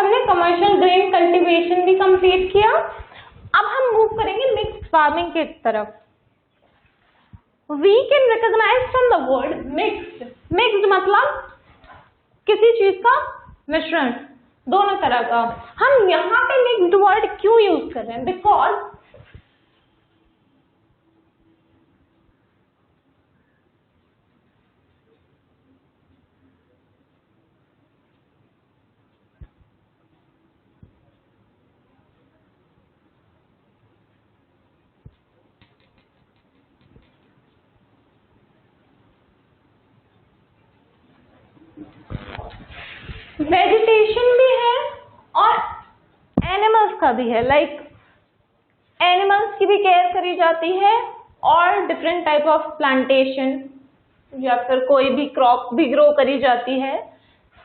हमने commercial grain cultivation भी complete किया। अब हम मूव करेंगे मिक्स्ड फार्मिंग की तरफ। We can recognise from the word mixed. Mixed मतलब किसी चीज का मिश्रण, दोनों तरह का। हम यहाँ पे मिक्स्ड वर्ड क्यों यूज कर रहे हैं? बिकॉज वेजिटेशन भी है और एनिमल्स का भी है। लाइक एनिमल्स की भी केयर करी जाती है और डिफरेंट टाइप ऑफ प्लांटेशन या फिर कोई भी क्रॉप भी ग्रो करी जाती है।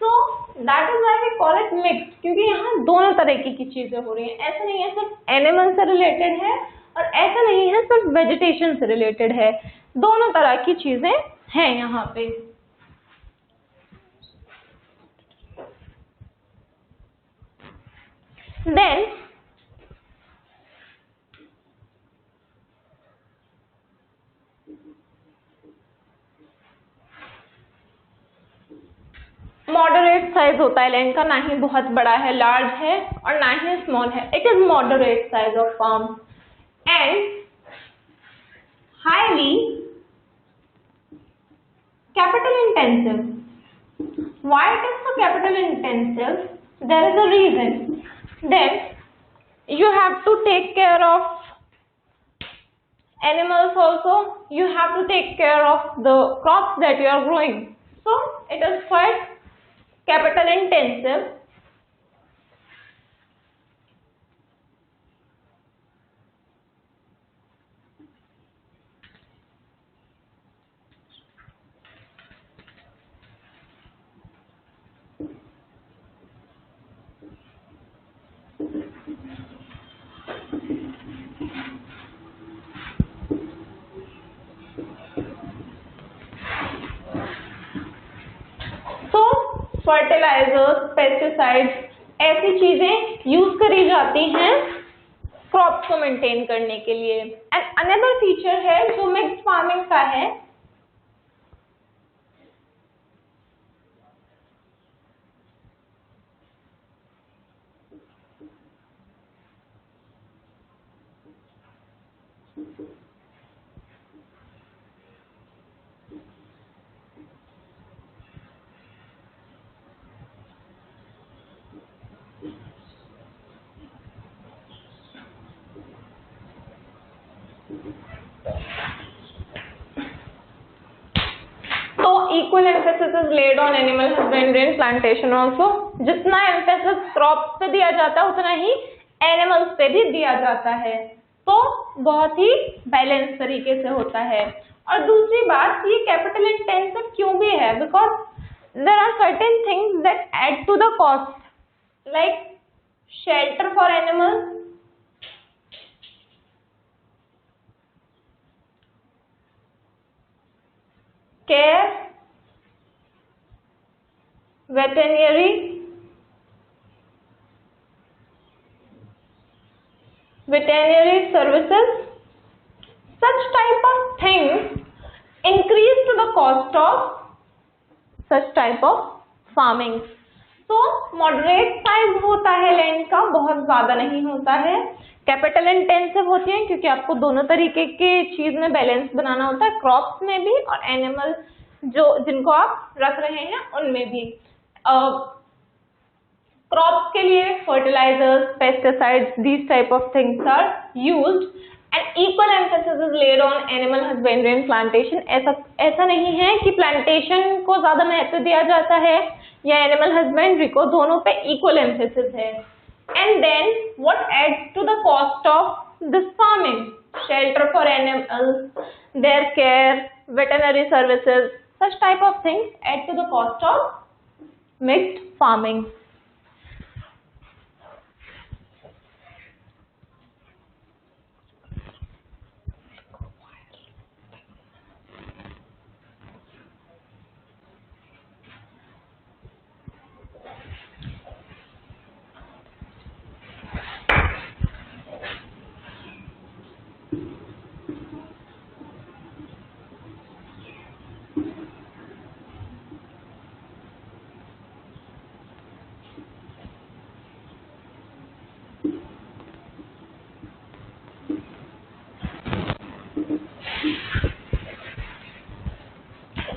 So that is why we call it mixed, क्योंकि यहाँ दोनों तरह की चीजें हो रही हैं। ऐसा नहीं है सिर्फ एनिमल से रिलेटेड है और ऐसा नहीं है सिर्फ वेजिटेशन से रिलेटेड है, दोनों तरह की चीजें हैं यहाँ पे। देन मॉडरेट साइज होता है लैंड का, ना ही बहुत बड़ा है, लार्ज है, और ना ही स्मॉल है। It is moderate size of farm and highly capital intensive. Why it is so capital intensive? There is a reason. Then you have to take care of animals also. You have to take care of the crops that you are growing. So it is quite capital intensive. Fertilisers, pesticides ऐसी चीजें use करी जाती हैं crops को maintain करने के लिए। And another feature है जो मिक्स्ड फार्मिंग का है, equal emphasis is laid on animal husbandry and plantation also. जितना emphasis crops पे दिया जाता है उतना ही animals पे भी दिया जाता है, तो बहुत ही बैलेंस तरीके से होता है। और दूसरी बात, ये कैपिटल इंटेंसिव क्यों भी है? Because there are certain things that add to the cost, like shelter for animals, care, veterinary services, such type of things increase to the cost of such type of farming. तो moderate size होता है land का, बहुत ज्यादा नहीं होता है। Capital intensive होती है क्योंकि आपको दोनों तरीके के चीज में बैलेंस बनाना होता है, क्रॉप्स में भी और एनिमल जो जिनको आप रख रहे हैं उनमें भी। क्रॉप्स के लिए fertilisers, pesticides, these type of things are used and equal emphasis is laid on animal husbandry and plantation. ऐसा नहीं है कि प्लांटेशन को ज्यादा महत्व दिया जाता है या एनिमल हस्बेंड्री को, दोनों पे इक्वल एम्फेसिस है। And then what adds to the cost of this farming? Shelter for animals, their care, veterinary services, such type of things add to the cost of mixed farming.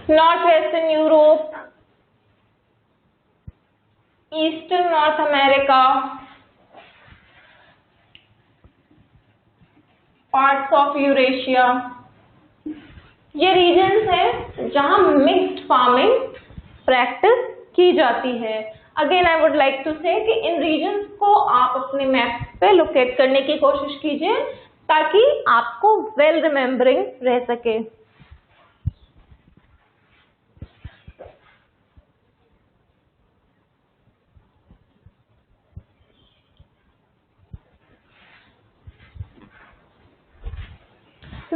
Northwestern Europe, Eastern North America, parts of Eurasia, ये regions हैं जहां mixed farming practice की जाती है। Again I would like to say कि इन regions को आप अपने मैप पे लोकेट करने की कोशिश कीजिए ताकि आपको वेल रिमेम्बरिंग रह सके।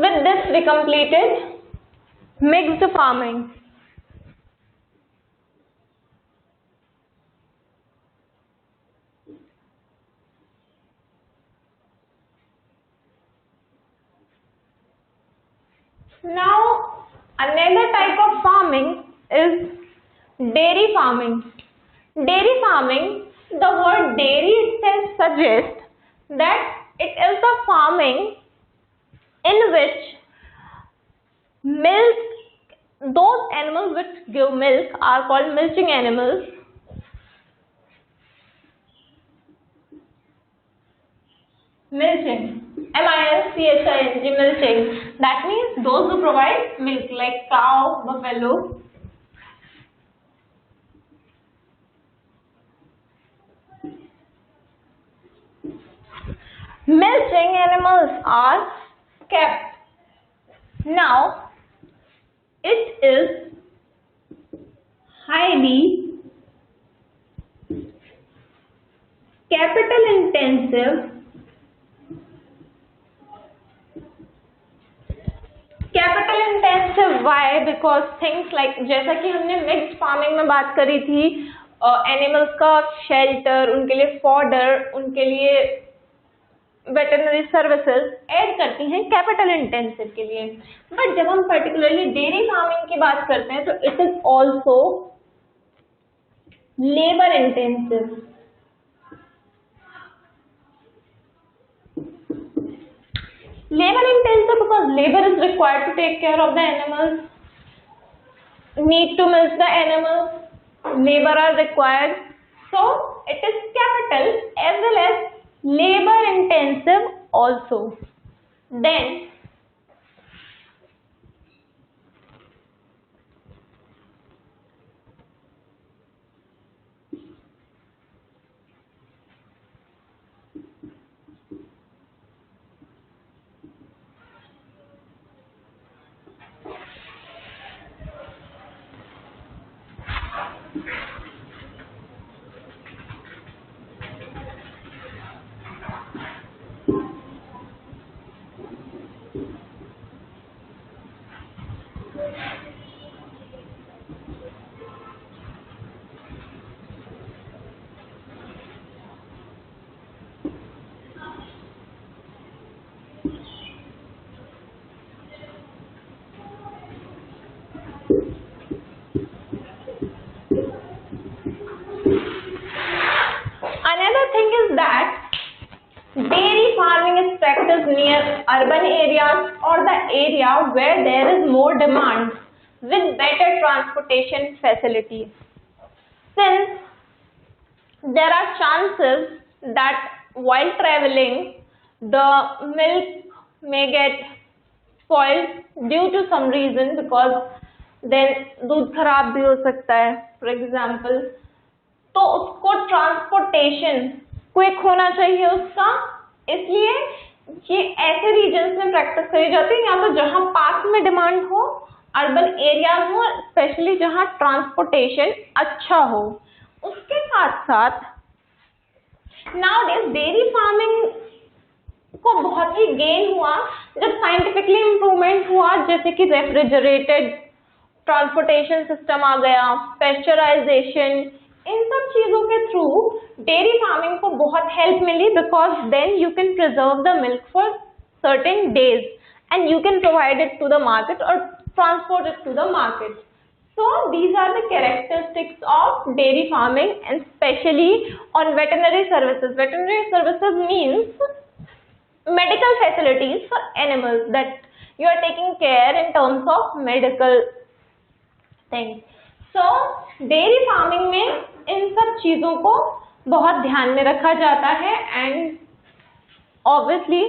With this we completed mixed farming. Now another type of farming is dairy farming. Dairy farming, the word dairy itself suggests that it is the farming in which milk, those animals which give milk are called milching animals. Milching, M-I-L-C-H-I-N-G, milching. That means those who provide milk, like cow, buffalo. Milching animals are kept. Now, it is highly capital intensive. Capital intensive why? Because things like, जैसा कि हमने mixed farming में बात करी थी, animals का shelter, उनके लिए फॉडर, उनके लिए वेटरनरी सर्विसेज ऐड करती हैं कैपिटल इंटेंसिव के लिए। बट जब हम पर्टिकुलरली डेयरी फार्मिंग की बात करते हैं तो it is also labour intensive. Labor intensive because labor is required to take care of the animals, need to milk the animals, labor are required, so it is capital as well as labor intensive also. Then another thing is that dairy farming is practiced near urban areas or the area where there is more demand with better transportation facilities. Since there are chances that while traveling the milk may get spoiled due to some reason, because then दूध खराब भी हो सकता है for example, तो उसको transportation quick होना चाहिए उसका, इसलिए ये ऐसे रीजन्स में प्रैक्टिस करी जाती है या तो जहां पास में डिमांड हो, अर्बन एरियाज हो, स्पेशली जहां ट्रांसपोर्टेशन अच्छा हो। उसके साथ साथ नाउअडेज डेयरी फार्मिंग को बहुत ही गेन हुआ जब साइंटिफिकली इम्प्रूवमेंट हुआ, जैसे कि रेफ्रिजरेटेड ट्रांसपोर्टेशन सिस्टम आ गया, पेस्चराइजेशन, इन सब चीजों के थ्रू डेयरी फार्मिंग को बहुत हेल्प मिली, because then you can preserve the milk for certain days, and you can provide it to the market or transport it to the market. So these are the characteristics of dairy farming, and especially on veterinary services. Veterinary services means medical facilities for animals, that you are taking care in terms of medical things. So dairy farming में इन सब चीजों को बहुत ध्यान में रखा जाता है, and obviously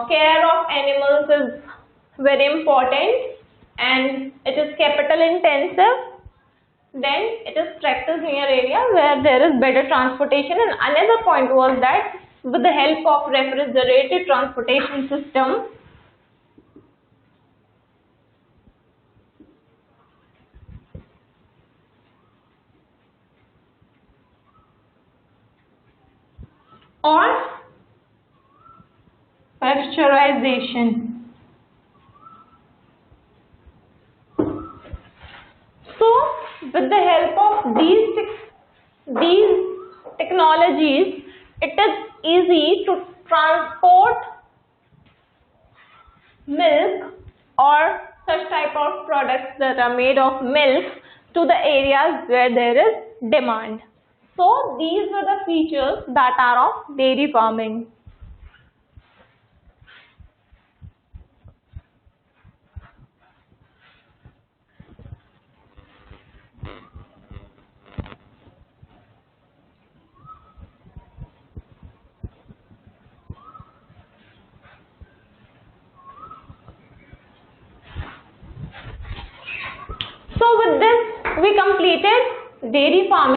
care of animals is very important, and it is capital intensive. Then it is practiced near area where there is better transportation. And another point was that with the help of refrigerated transportation system, or pasteurization. So with the help of these technologies, it is easy to transport milk or such type of products that are made of milk to the areas where there is demand. So these were the features that are of dairy farming. So with this we completed dairy farming.